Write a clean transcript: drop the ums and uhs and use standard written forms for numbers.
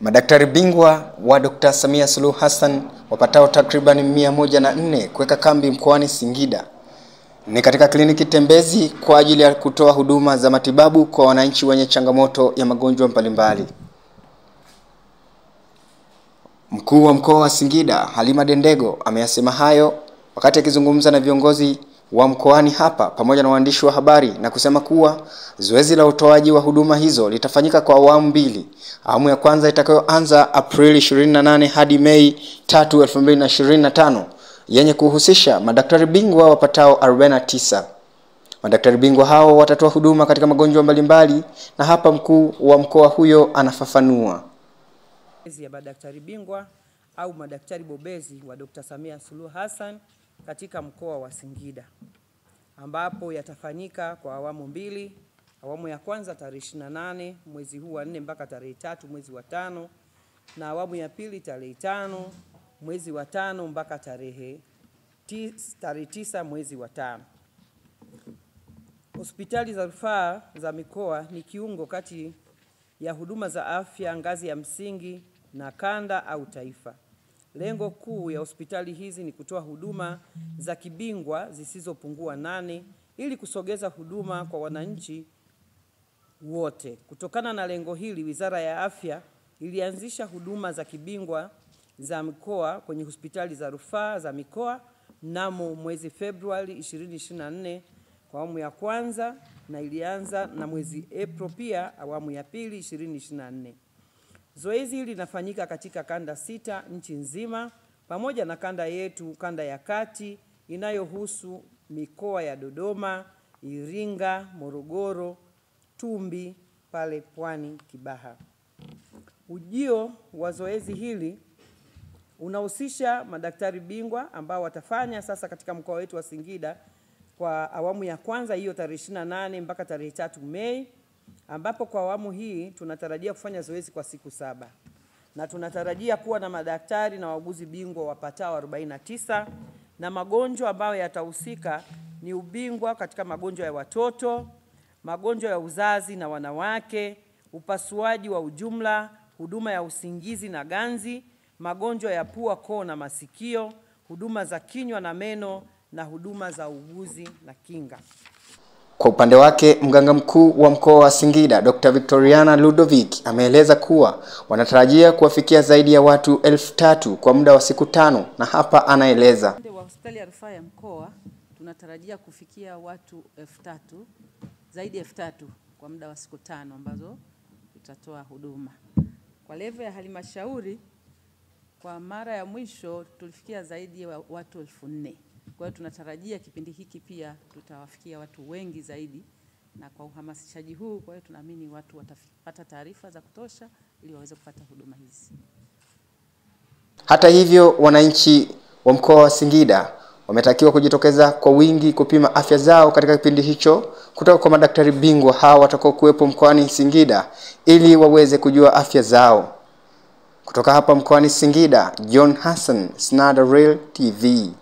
Madaktari bingwa wa Dr. Samia Suluhu Hassan wapatao takriban 104 kuweka kambi mkoani Singida. Ni katika kliniki tembezi kwa ajili ya kutoa huduma za matibabu kwa wananchi wenye changamoto ya magonjwa mbalimbali. Mkuu wa mkoa wa Singida, Halima Dendego, ameyasema hayo wakati akizungumza na viongozi wa mkoani hapa pamoja na waandishi wa habari, na kusema kuwa zoezi la utoaji wa huduma hizo litafanyika kwa awamu mbili. Awamu ya kwanza itakayoanza Aprili 28 hadi Mei 3, 2025 yenye kuhusisha madaktari bingwa wapatao 49. Madaktari bingwa hao watatoa huduma katika magonjwa mbalimbali, na hapa mkuu wa mkoa huyo anafafanua. Ya madaktari bingwa au madaktari bobezi wa Dr. Samia Suluhu Hassan katika mkoa wa Singida, ambapo yatafanyika kwa awamu mbili. Awamu ya kwanza tarehe 28 mwezi huu wa 4 mpaka tarehe 3 mwezi wa 5, na awamu ya pili tarehe 5 mwezi wa 5 mpaka tarehe 9 mwezi wa 5. Hospitali za rufaa za mikoa ni kiungo kati ya huduma za afya ngazi ya msingi na kanda au taifa. Lengo kuu ya hospitali hizi ni kutoa huduma za kibingwa zisizopungua 8 ili kusogeza huduma kwa wananchi wote. Kutokana na lengo hili, Wizara ya Afya ilianzisha huduma za kibingwa za mikoa kwenye hospitali za rufaa za mikoa mnamo mwezi Februari 2024 kwa awamu ya kwanza, na ilianza na mwezi Aprili pia awamu ya pili 2024. Zoezi hili linafanyika katika kanda 6 nchi nzima, pamoja na kanda yetu, kanda ya kati, inayohusu mikoa ya Dodoma, Iringa, Morogoro, Tumbi, pale Pwani, Kibaha. Ujio wa zoezi hili unahusisha madaktari bingwa ambao watafanya sasa katika mkoa wetu wa Singida kwa awamu ya kwanza, hiyo tarehe 28 mpaka tarehe 3 Mei, ambapo kwa awamu hii tunatarajia kufanya zoezi kwa siku 7, na tunatarajia kuwa na madaktari na wauguzi bingwa wapatao 49, na magonjwa ambayo yatahusika ni ubingwa katika magonjwa ya watoto, magonjwa ya uzazi na wanawake, upasuaji wa ujumla, huduma ya usingizi na ganzi, magonjwa ya pua, koo na masikio, huduma za kinywa na meno, na huduma za uuguzi na kinga. Kwa upande wake, mganga mkuu wa mkoa wa Singida, Dr. Victoriana Ludovic, ameeleza kuwa wanatarajia kuwafikia zaidi ya watu 3,000 kwa muda wa siku 5, na hapa anaeleza. Wa hospitali ya rufaa ya mkoa tunatarajia kufikia watu 3,000, zaidi ya 3,000 kwa muda wa siku 5 ambazo tutatoa huduma. Kwa level ya halmashauri, kwa mara ya mwisho tulifikia zaidi ya watu 4,000. Kwa hiyo tunatarajia kipindi hiki pia tutawafikia watu wengi zaidi, na kwa uhamasishaji huu, kwa hiyo tunaamini watu watapata taarifa za kutosha ili waweze kupata huduma hizi. Hata hivyo, wananchi wa mkoa wa Singida wametakiwa kujitokeza kwa wingi kupima afya zao katika kipindi hicho kutoka kwa madaktari bingwa hao watakao kuwepo mkoani Singida ili waweze kujua afya zao. Kutoka hapa mkoani Singida, John Hassan, Snada Real TV.